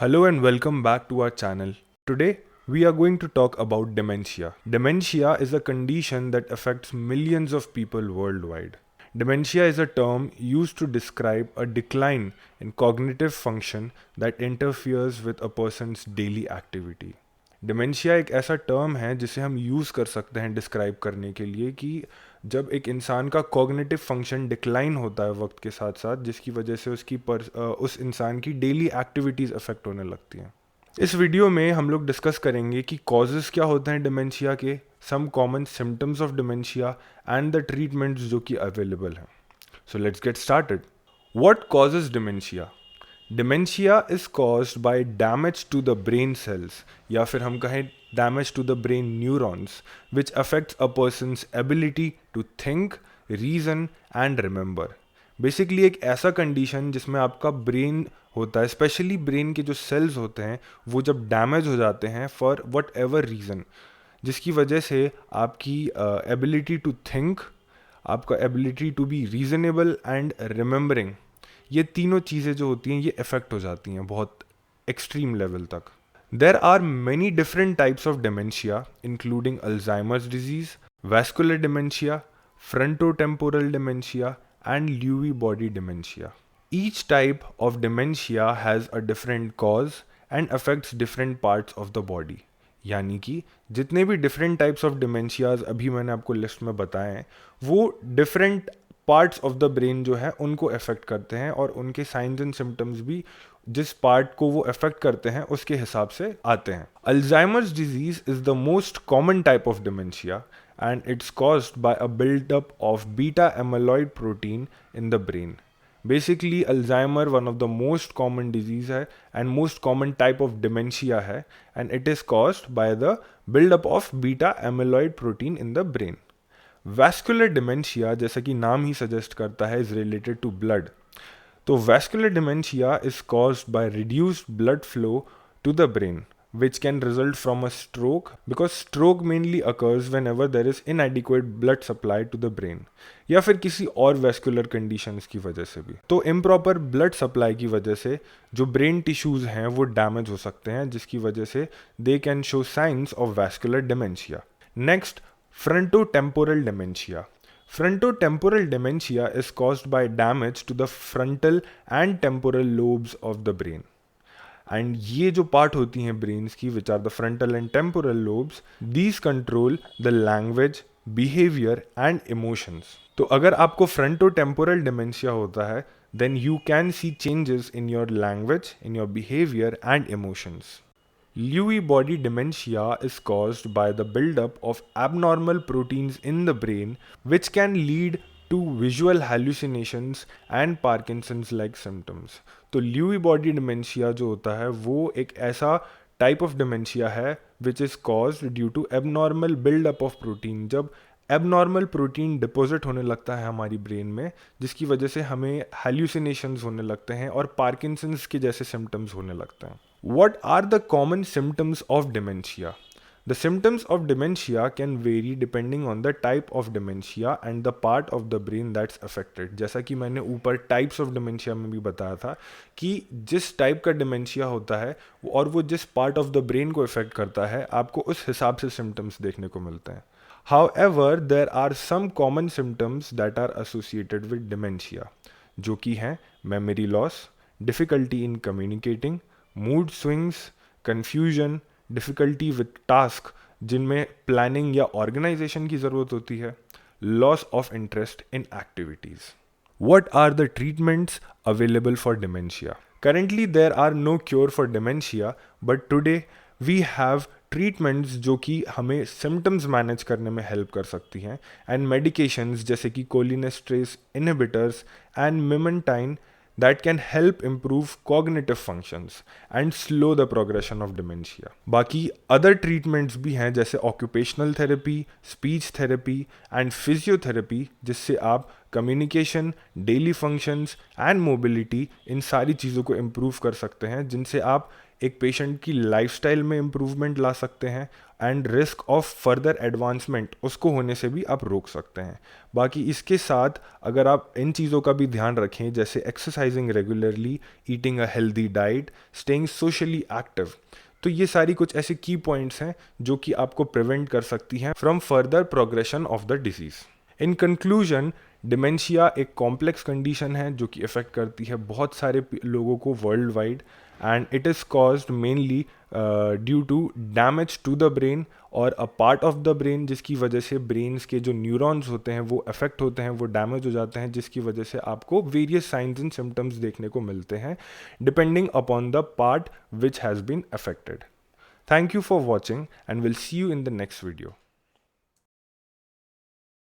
Hello and welcome back to our channel. Today, we are going to talk about dementia. Dementia is a condition that affects millions of people worldwide. Dementia is a term used to describe a decline in cognitive function that interferes with a person's daily activity. Dementia एक ऐसा term है जिसे हम use कर सकते हैं describe करने के लिए कि जब एक इंसान का कॉग्निटिव फंक्शन डिक्लाइन होता है वक्त के साथ साथ, जिसकी वजह से उस इंसान की डेली एक्टिविटीज़ अफेक्ट होने लगती हैं। इस वीडियो में हम लोग डिस्कस करेंगे कि कॉजेज़ क्या होते हैं डिमेंशिया के, some common symptoms of dementia and the treatments जो कि अवेलेबल हैं। So let's get started. What causes dementia? Dementia is caused by damage to the brain cells, या फिर हम कहें damage to the brain neurons, which affects a person's ability to think, reason and remember. Basically एक ऐसा condition जिसमें आपका brain होता है, स्पेशली ब्रेन के जो सेल्स होते हैं वो जब डैमेज हो जाते हैं फॉर वट एवर रीज़न, जिसकी वजह से आपकी एबिलिटी टू थिंक, आपका ability to be reasonable and remembering, ये तीनों चीज़ें जो होती हैं ये इफ़ेक्ट हो जाती हैं बहुत एक्सट्रीम लेवल तक। There are many different types of dementia including Alzheimer's disease, vascular dementia, frontotemporal dementia and Lewy body dementia. Each type of dementia has a different cause and affects different parts of the body. यानी कि जितने भी different types of dementias अभी मैंने आपको list में बताए हैं वो different parts of the brain जो है उनको अफेक्ट करते हैं, और उनके साइंस एंड सिम्टम्स भी जिस पार्ट को वो अफेक्ट करते हैं उसके हिसाब से आते हैं। Alzheimer's disease is the most common type of dementia and it's caused by a buildup of beta amyloid protein in the brain. Basically Alzheimer one of the most common disease है and most common type of dementia है, and it is caused by the buildup of beta amyloid protein in the brain. Vascular dementia, जैसा कि नाम ही suggest करता है, is related to blood. तो vascular dementia is caused by reduced blood flow to the brain, which can result from a stroke, because stroke mainly occurs whenever there is inadequate blood supply to the brain, या फिर किसी और vascular conditions की वजह से भी। तो improper blood supply की वजह से जो ब्रेन टिश्यूज़ हैं वो डैमेज हो सकते हैं, जिसकी वजह से they can show science of vascular dementia. Next, frontotemporal dementia. Frontotemporal dementia is caused by damage to the frontal and temporal lobes of the brain. And ये जो पार्ट होती हैं ब्रेन्स की, which are the frontal and temporal lobes, these control the language, behaviour and emotions. तो अगर आपको fronto temporal dementia होता है then you can see changes in your language, in your behaviour and emotions. Lewy body dementia is caused by the buildup of abnormal proteins in the brain, which can lead to visual hallucinations and Parkinson's-like symptoms. तो Lewy body dementia जो होता है वो एक ऐसा type of dementia है which is caused due to abnormal buildup of protein। जब abnormal protein deposit होने लगता है हमारी ब्रेन में, जिसकी वजह से हमें हेल्यूसिनेशंस होने लगते हैं और पार्किंसंस के जैसे सिम्टम्स होने लगते हैं। What are the common symptoms of dementia? The symptoms of dementia can vary depending on the type of dementia and the part of the brain that's affected. जैसा कि मैंने ऊपर types of dementia में भी बताया था कि जिस टाइप का dementia होता है और वो जिस part of the brain को affect करता है, आपको उस हिसाब से symptoms देखने को मिलते हैं। However, there are some common symptoms that are associated with dementia, जो कि हैं memory loss, difficulty in communicating, mood swings, confusion, difficulty with task जिनमें प्लानिंग या ऑर्गेनाइजेशन की ज़रूरत होती है, loss of interest in activities. What are the treatments available for dementia? Currently there are no cure for dementia, but today we have treatments जो कि हमें symptoms manage करने में हेल्प कर सकती हैं, एंड मेडिकेशंस जैसे कि cholinesterase inhibitors and memantine that can help improve cognitive functions and slow the progression of dementia. बाकी other treatments भी हैं जैसे occupational therapy, speech therapy and physiotherapy, जिससे आप communication, daily functions and mobility, इन सारी चीज़ों को इम्प्रूव कर सकते हैं, जिनसे आप एक पेशेंट की लाइफस्टाइल में इम्प्रूवमेंट ला सकते हैं and risk of further advancement उसको होने से भी आप रोक सकते हैं। बाकी इसके साथ अगर आप इन चीज़ों का भी ध्यान रखें, जैसे exercising regularly, eating a healthy diet, staying socially active, तो ये सारी कुछ ऐसे की पॉइंट्स हैं जो कि आपको प्रिवेंट कर सकती हैं from further progression of the disease. In conclusion, dementia एक कॉम्प्लेक्स कंडीशन है जो कि अफेक्ट करती है बहुत सारे लोगों को world wide, and it is caused mainly due to damage to the brain और a part of the brain, जिसकी वजह से ब्रेन्स के जो न्यूरॉन्स होते हैं वो अफेक्ट होते हैं, वो डैमेज हो जाते हैं, जिसकी वजह से आपको वेरियस साइंस एंड सिम्टम्स देखने को मिलते हैं depending upon the part which has been affected. Thank you for watching and we'll see you in the next video.